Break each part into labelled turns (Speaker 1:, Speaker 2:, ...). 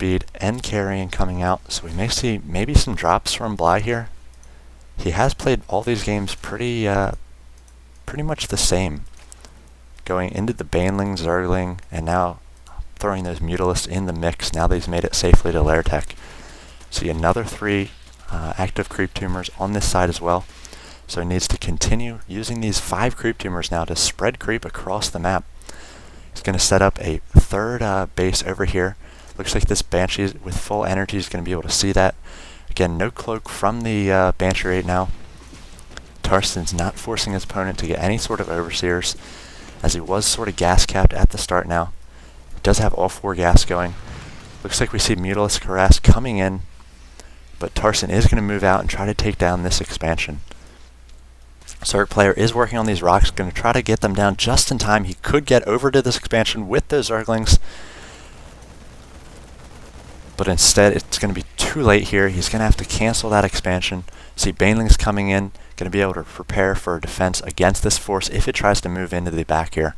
Speaker 1: speed and carrying coming out, so we may see maybe some drops from Bly here. He has played all these games pretty much the same, going into the Banelings, Zergling, and now throwing those Mutalisks in the mix now that he's made it safely to Lair Tech. See another 3 active creep tumors on this side as well. So he needs to continue using these 5 creep tumors now to spread creep across the map. He's going to set up a 3rd base over here. Looks like this Banshee with full energy is going to be able to see that. Again, no cloak from the Banshee right now. Tarson's not forcing his opponent to get any sort of overseers, as he was sort of gas capped at the start now. He does have all 4 gas going. Looks like we see Mutalisk Harass coming in, but Tarson is going to move out and try to take down this expansion. Zerg player is working on these rocks, going to try to get them down just in time. He could get over to this expansion with those Zerglings, but instead it's going to be too late here. He's going to have to cancel that expansion. See Banelings coming in, going to be able to prepare for defense against this force if it tries to move into the back here.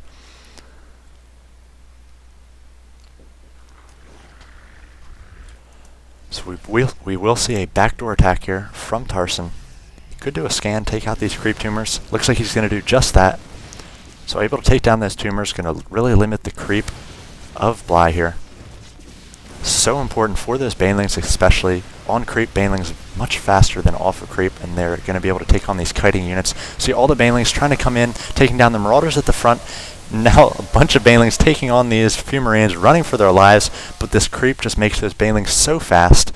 Speaker 1: So we will see a backdoor attack here from Tarson. Could do a scan, take out these creep tumors. Looks like he's going to do just that. So able to take down those tumors, going to really limit the creep of Bly here. So important for those Banelings, especially. On creep, Banelings much faster than off of creep, and they're going to be able to take on these kiting units. See all the Banelings trying to come in, taking down the Marauders at the front. Now a bunch of Banelings taking on these Fumaranes, running for their lives, but this creep just makes those Banelings so fast,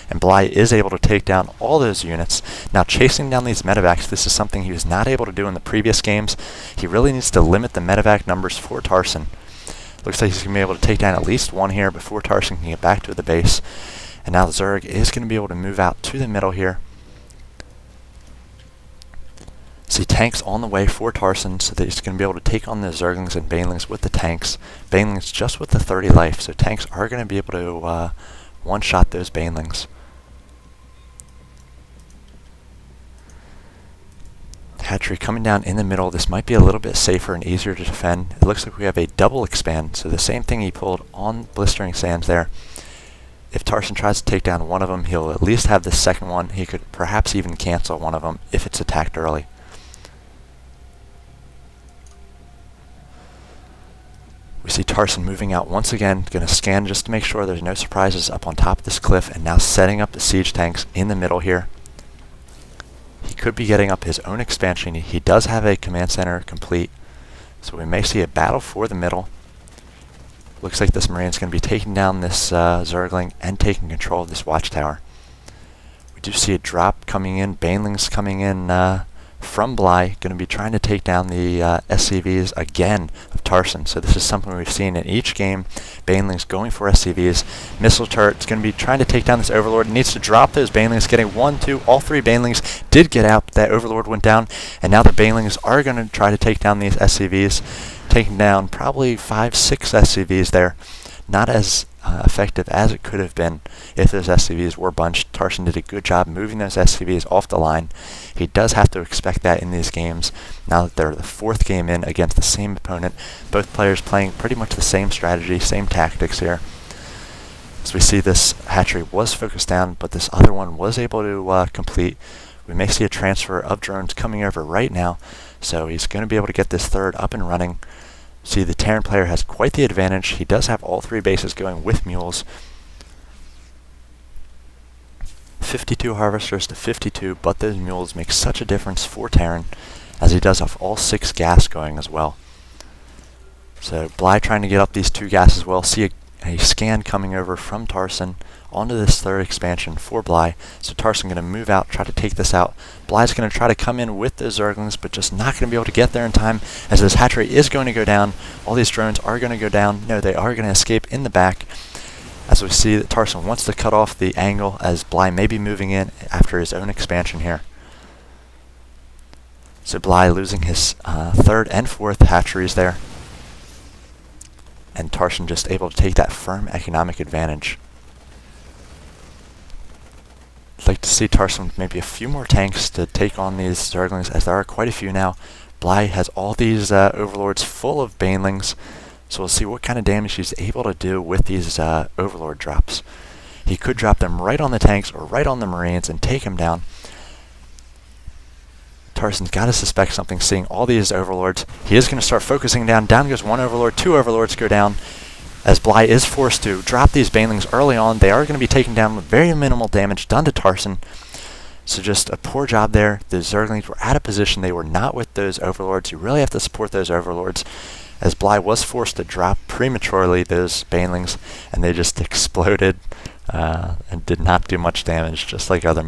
Speaker 1: and Bly is able to take down all those units. Now chasing down these medevacs, this is something he was not able to do in the previous games. He really needs to limit the medevac numbers for Tarson. Looks like he's going to be able to take down at least 1 here before Tarson can get back to the base. And now the Zerg is going to be able to move out to the middle here. See tanks on the way for Tarson, so that he's going to be able to take on the Zerglings and Banelings with the tanks. Banelings just with the 30 life, so tanks are going to be able to one-shot those Banelings. Hatchery coming down in the middle. This might be a little bit safer and easier to defend. It looks like we have a double expand, so the same thing he pulled on Blistering Sands there. If Tarson tries to take down one of them, he'll at least have the second one. He could perhaps even cancel one of them if it's attacked early. We see Tarson moving out once again, going to scan just to make sure there's no surprises up on top of this cliff, and now setting up the siege tanks in the middle here. He could be getting up his own expansion. He does have a command center complete, so we may see a battle for the middle. Looks like this Marine's going to be taking down this Zergling and taking control of this watchtower. We do see a drop coming in, Banelings coming in from Bly, going to be trying to take down the SCVs again of Tarson. So this is something we've seen in each game. Banelings going for SCVs. Missile turret's going to be trying to take down this Overlord. It needs to drop those Banelings, getting 1, 2, all 3 Banelings did get out. That Overlord went down, and now the Banelings are going to try to take down these SCVs. Taking down probably 5, 6 SCVs there. Not as effective as it could have been if those SCVs were bunched. Tarson did a good job moving those SCVs off the line. He does have to expect that in these games. Now that they're the 4th game in against the same opponent, both players playing pretty much the same strategy, same tactics here. As we see, this hatchery was focused down, but this other one was able to complete. We may see a transfer of drones coming over right now, so he's going to be able to get this 3rd up and running. See, the Terran player has quite the advantage. He does have all 3 bases going with mules. 52 harvesters to 52, but those mules make such a difference for Terran, as he does have all 6 gas going as well. So Bly trying to get up these 2 gas as well. See a scan coming over from Tarson onto this 3rd expansion for Bly. So Tarson going to move out, try to take this out. Bly's going to try to come in with the Zerglings, but just not going to be able to get there in time, as this hatchery is going to go down. All these drones are going to go down. No, they are going to escape in the back. As we see that Tarson wants to cut off the angle, as Bly may be moving in after his own expansion here. So Bly losing his 3rd and 4th hatcheries there. And Tarson just able to take that firm economic advantage. I'd like to see Tarson with maybe a few more tanks to take on these Zerglings, as there are quite a few now. Bly has all these Overlords full of Banelings, So we'll see what kind of damage he's able to do with these Overlord drops. He could drop them right on the tanks or right on the Marines and take him down. Tarson's got to suspect something, seeing all these Overlords. He is going to start focusing down. Down goes one Overlord, two Overlords go down, as Bly is forced to drop these Banelings early on. They are going to be taken down with very minimal damage done to Tarson. So just a poor job there. The Zerglings were out of position. They were not with those Overlords. You really have to support those Overlords, as Bly was forced to drop prematurely those Banelings, and they just exploded and did not do much damage, just like other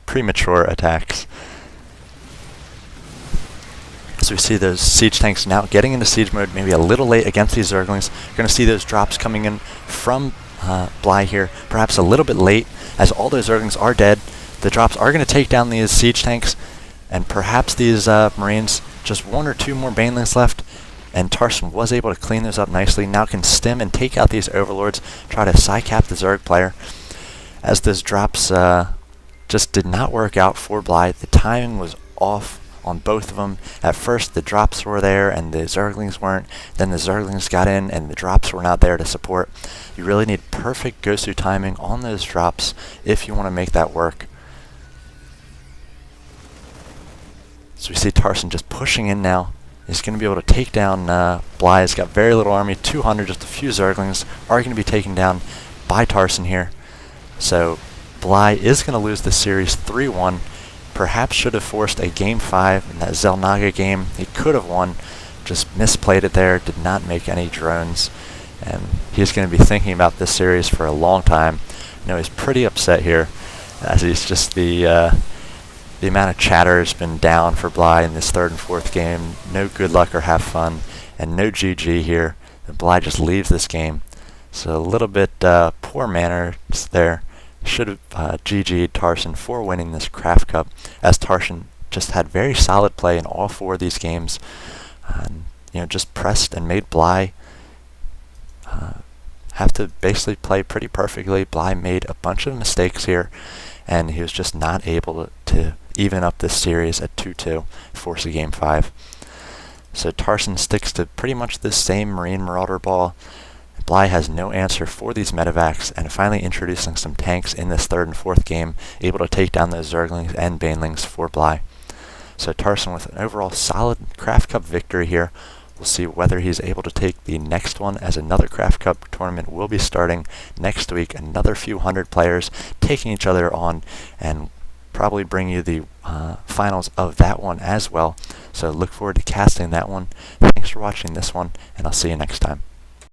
Speaker 1: premature attacks. So we see those siege tanks now getting into siege mode, maybe a little late against these Zerglings. You're going to see those drops coming in from Bly here, perhaps a little bit late, as all those Zerglings are dead. The drops are going to take down these siege tanks, and perhaps these Marines, just one or two more Banelings left, and Tarson was able to clean those up nicely. Now can stim and take out these Overlords, try to psycap the Zerg player, as those drops just did not work out for Bly. The timing was off on both of them. At first the drops were there and the Zerglings weren't, then the Zerglings got in and the drops were not there to support. You really need perfect Gosu timing on those drops if you want to make that work. So we see Tarson just pushing in now. He's going to be able to take down Bly. He's got very little army, 200, just a few Zerglings are going to be taken down by Tarson here. So Bly is going to lose the series 3-1. Perhaps should have forced a Game 5 in that Zelnaga game. He could have won, just misplayed it there, did not make any drones. And he's going to be thinking about this series for a long time. You know, he's pretty upset here, as he's just the amount of chatter has been down for Bly in this third and fourth game. No good luck or have fun, and no GG here. And Bly just leaves this game. So a little bit poor manners there. Should have GG'd Tarson for winning this Craft Cup, as Tarson just had very solid play in all four of these games. You know, just pressed and made Bly have to basically play pretty perfectly. Bly made a bunch of mistakes here, and he was just not able to even up this series at 2-2, force a Game 5. So Tarson sticks to pretty much the same Marine Marauder ball. Bly has no answer for these medevacs, and finally introducing some tanks in this third and fourth game, able to take down those Zerglings and Banelings for Bly. So Tarson with an overall solid Craft Cup victory here. We'll see whether he's able to take the next one, as another Craft Cup tournament will be starting next week. Another few hundred players taking each other on, and probably bring you the finals of that one as well. So look forward to casting that one. Thanks for watching this one, and I'll see you next time.